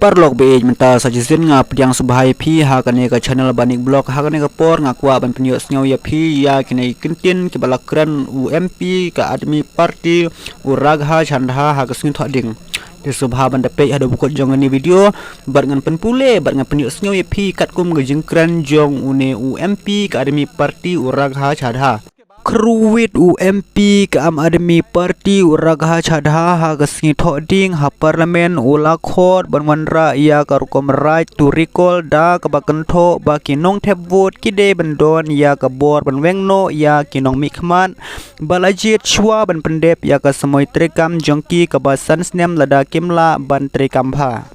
Parlok be menta sajisin ngap yang subhai phi ha kane ka channel banik blog ha kane ka por ngakwa ban penyos ngau ya phi ya kine kintin ke balakran UMP ka admi parti uragha chandha ha ka sing thoding di subha ban dape ada bukot jong ni video bar ngan penpule bar ngan penyos ngau ya phi kat kum ngejengkran jong une UMP ka admi parti uragha chandha Kruwit UMP ke Admi Parti Uragha Chadha ha kasngi thoding ha parlimen ula khot banwanra ya karukom right to recall da kabakantho ba kinong thep vote kide bandon ya kabor banwengno ya kinong mikman balajit chwa ban pendep ya ka samoy trekam jongki kabasan snem lada kimla ban trekam bha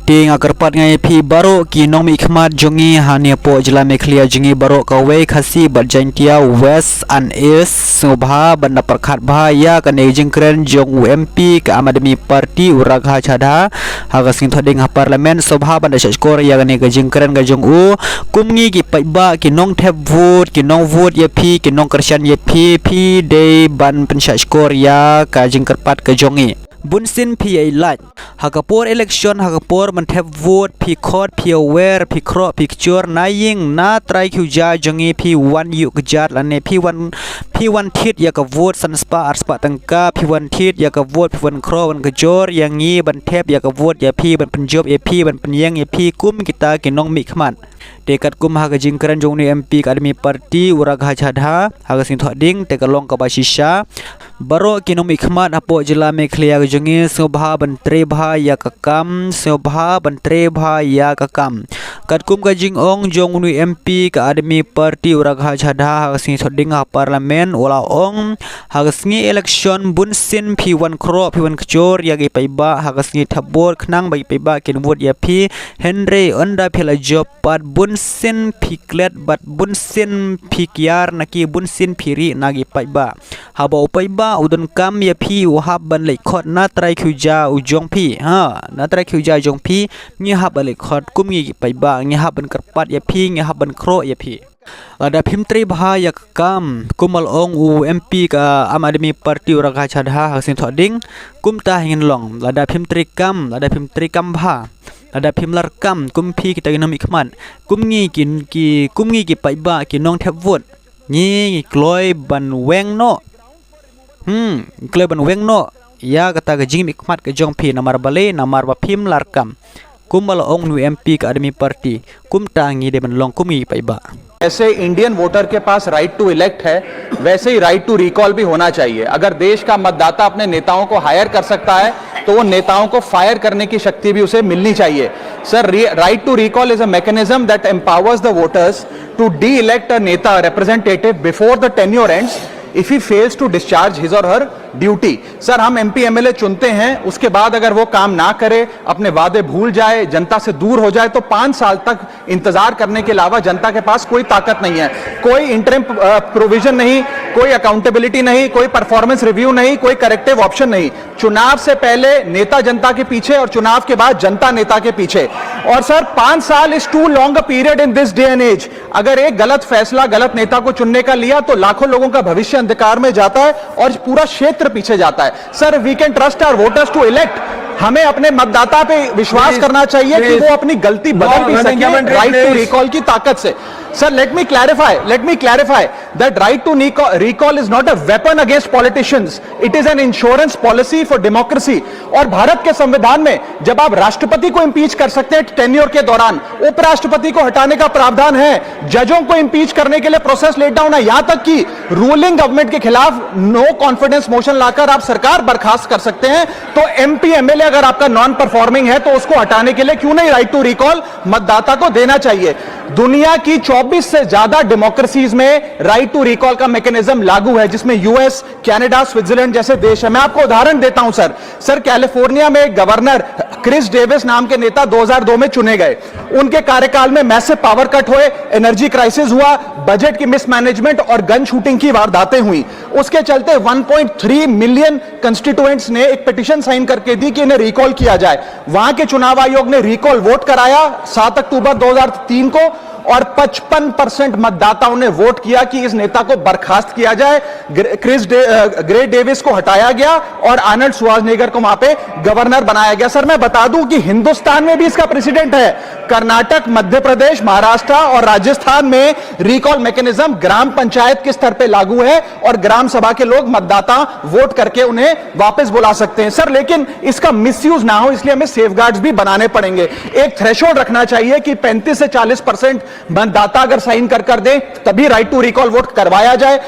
ting akarpat ngai phi baro ki nong mi khmat jongi hania po jila meklia jingi baro ka wei khasi barjantia west and east sobha banda prakhat bha ya ka ne jingkren jong UMP ka Admi Parti Uragha Chadha ha ka sing thoding ha parliament sobha banda skor ya ka ne ka jingkren ka jong u kumngi ki paiba ki nong thep vote ki nong vote ya phi ki nong kersian ya phi de ban pensha skor ya ka jingkerpat ka jongi Bunsin PA Light Hakapor election Hakapor mantep vote Pi khot Pi aware Pi kro picture na ying na try khuja jongi P1 yu kejat lane P1 tit ya ka vote sanspa arspa tangka P1 tit ya ka vote P1 kro ban kejor yang ngi bantep ya ka vote ya P ban penjob ya P ban penyeng ya P kum kita kinong mikman dekat kum ha ka jingkran jong ni MP ka Admi Parti Uragha Chadha ha ka sing thoding te ka long ka basisha baro kinong mikman apo jila meklia jongi sobha bantre bha ya kakam sobha bantre bha ya kakam katkum ka jing ong jong nu MP ka Admi Parti Uragha Chadha ha sing thoding ha parliament ola ong ha sngi election bunsin P1 kro P1 kjor ya gi paiba ha sngi thabor khnang bai paiba kin vote ya P Henry onda phela job pat bunsin P klet bat bunsin P kiar naki bunsin phiri nagi paiba ha ba paiba udon kam ya P wahab ban lai khot na trai khuja ujong P ha na trai khuja jong P ngi hab lai khot kum ngi paiba ngi hab ban karpat ya P ngi hab ban kro ya P ada pimtri bahaya kam kumal ong UMP ka Admi Parti Uragha Chadha hasin thoding kum ta hingin long ada pimtri kam bha ada pimlar kam kum P kita ginam ikman kum ngi ki paiba ki nong thep vote ngi kloi ban weng no kloi ban weng no ya kata ga jing ikmat ka jong P namar bale namar ba pimlar kam kumal ong UMP ka Admi Parti kum ta ngi de ban long kum ngi paiba जैसे Indian voter के पास right to elect है वैसे ही right to recall भी होना चाहिए। अगर देश का मतदाता अपने नेताओं को हायर कर सकता है तो वो नेताओं को फायर करने की शक्ति भी उसे मिलनी चाहिए। Sir, right to recall is a mechanism that empowers the voters to de elect a neta representative before the tenure ends if he fails to discharge his or her duty। Sir, हम MP MLA चुनते हैं, उसके बाद अगर वो काम ना करे, अपने वादे भूल जाए, जनता से दूर हो जाए तो 5 साल तक इंतजार करने के अलावा जनता के पास कोई ताकत नहीं है। कोई इंटरिम प्रोविजन नहीं, कोई अकाउंटेबिलिटी नहीं, कोई परफॉर्मेंस रिव्यू नहीं, कोई करेक्टिव ऑप्शन नहीं। चुनाव से पहले नेता जनता के पीछे और चुनाव के बाद जनता नेता के पीछे। और सर, 5 साल is too long a period in this day and age. अगर एक गलत फैसला गलत नेता को चुनने का लिया तो लाखों लोगों का भविष्य अंधकार में जाता है और पूरा क्षेत्र पीछे जाता है। Sir, we can trust our voters to elect. हमें अपने मतदाता पे विश्वास करना चाहिए कि वो अपनी गलती बदल भी सके राइट टू रिकॉल की ताकत से। Sir, let me clarify that right to recall is not a weapon against politicians. It is an insurance policy for democracy. और भारत के संविधान में जब आप राष्ट्रपति को इंपीच कर सकते हैं टेन्योर के दौरान, उपराष्ट्रपति को हटाने का प्रावधान है, जजों को इंपीच करने के लिए प्रोसेस लेट डाउन है, यहां तक कि रूलिंग गवर्नमेंट के खिलाफ नो कॉन्फिडेंस मोशन लाकर आप सरकार बर्खास्त कर सकते हैं। तो MP MLA अगर आपका नॉन परफॉर्मिंग है तो उसको हटाने के लिए क्यों नहीं राइट टू रिकॉल मतदाता को देना चाहिए। दुनिया की 24 से ज्यादा डेमोक्रेसीज में राइट टू रिकॉल का मैकेनिज्म लागू है, जिसमें US, कनाडा, स्विट्जरलैंड जैसे देश है। मैं आपको उदाहरण देता हूं सर, कैलिफोर्निया में गवर्नर क्रिस डेविस नाम के नेता 2002 में चुने गए। उनके कार्यकाल में मैसिव पावर कट हुए, एनर्जी क्राइसिस हुआ, बजट की मिसमैनेजमेंट और गन शूटिंग की वारदातें हुई। उसके चलते 1.3 मिलियन कंस्टिट्यूएंट्स ने एक पिटीशन साइन करके दी कि इन्हें रिकॉल किया जाए। वहां के चुनाव आयोग ने रिकॉल वोट कराया 7 अक्टूबर 2003 को और 55% मतदाताओं ने वोट किया कि इस नेता को बर्खास्त किया जाए। ग्रे डेविस को हटाया गया और आर्नल्ड श्वार्ज़नेगर को वहां पे गवर्नर बनाया गया। सर मैं बता दूं कि हिंदुस्तान में भी इसका प्रेसिडेंट है। कर्नाटक, मध्य प्रदेश, महाराष्ट्र और राजस्थान में रिकॉल मैकेनिज्म ग्राम पंचायत के स्तर पे लागू है और ग्राम सभा के लोग मतदाता वोट करके उन्हें वापस बुला सकते हैं। सर लेकिन इसका मिसयूज ना हो इसलिए हमें सेफगार्ड्स भी बनाने पड़ेंगे। एक थ्रेशोल्ड रखना चाहिए कि 35 से 40% मतदाता अगर साइन कर दे तभी राइट टू रिकॉल वोट करवाया जाए।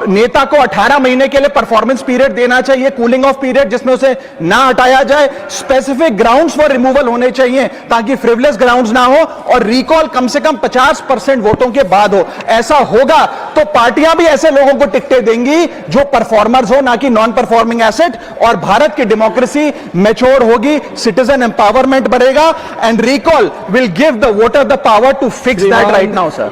नेता को 18 महीने के लिए परफॉर्मेंस पीरियड देना चाहिए, कूलिंग ऑफ पीरियड, जिसमें उसे ना हटाया जाए। स्पेसिफिक ग्राउंड्स फॉर रिमूवल होने चाहिए ताकि फ्रिवलेस ग्राउंड्स ना हो और रिकॉल कम से कम 50% वोटों के बाद हो। ऐसा होगा तो पार्टियां भी ऐसे लोगों को टिकटें देंगी जो परफॉर्मर्स हो, ना कि नॉन परफॉर्मिंग एसेट, और भारत की डेमोक्रेसी मैच्योर होगी, सिटीजन एम्पावरमेंट बढ़ेगा and recall will give the voter the power to fix that right now sir.